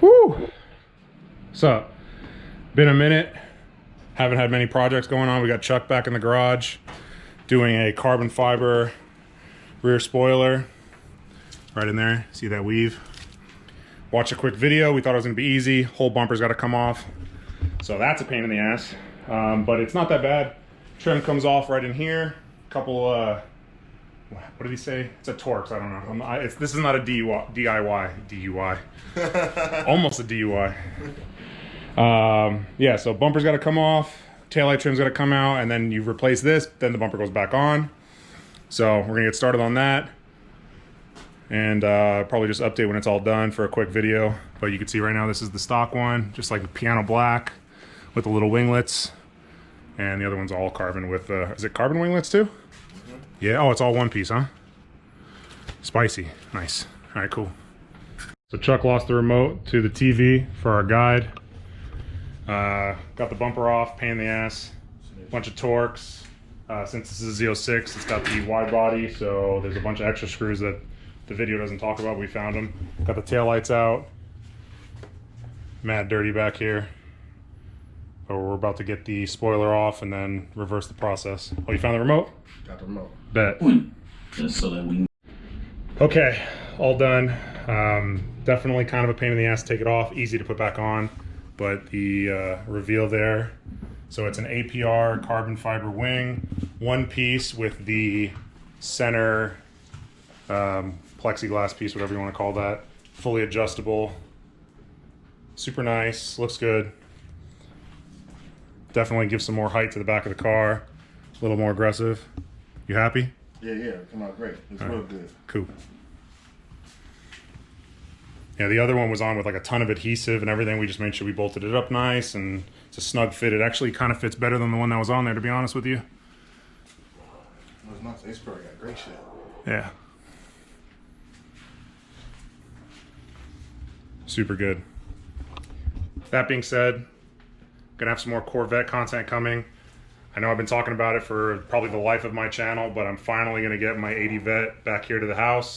Woo! So, been a minute. Haven't had many projects going on. We got Chuck back in the garage doing a carbon fiber rear spoiler. Right in there. See that weave? Watch a quick video. We thought it was going to be easy. Whole bumper's got to come off. So that's a pain in the ass. But it's not that bad. Trim comes off right in here. Couple, what did he say? It's a Torx. I don't know. This is not a DUI. Almost a DUI. Yeah, so bumper's got to come off. Taillight trim's got to come out. And then you replace this. Then the bumper goes back on. So we're going to get started on that. And probably just update when it's all done for a quick video. But you can see right now this is the stock one. Just like piano black with the little winglets. And the other one's all carbon with, is it carbon winglets too? Mm-hmm. Yeah, oh, it's all one piece, huh? Spicy, nice. All right, cool. So Chuck lost the remote to the TV for our guide. Got the bumper off, pain in the ass. Bunch of Torx. Since this is a Z06, it's got the wide body, so there's a bunch of extra screws that the video doesn't talk about. We found them. Got the taillights out. Mad dirty back here. But we're about to get the spoiler off and then reverse the process. Oh, you found the remote? Got the remote. Bet. Just so that we... Okay, all done. Definitely kind of a pain in the ass to take it off. Easy to put back on. But the reveal there. So it's an APR carbon fiber wing. One piece with the center plexiglass piece, whatever you want to call that. Fully adjustable. Super nice. Looks good. Definitely gives some more height to the back of the car. A little more aggressive. You happy? Yeah, it came out great. It's real good. Cool. Yeah, the other one was on with like a ton of adhesive and everything. We just made sure we bolted it up nice and it's a snug fit. It actually kind of fits better than the one that was on there, to be honest with you. It's nice. Ace Pro got great shit. Yeah. Super good. That being said, gonna have some more Corvette content coming. I know I've been talking about it for probably the life of my channel, but I'm finally gonna get my 80 Vet back here to the house.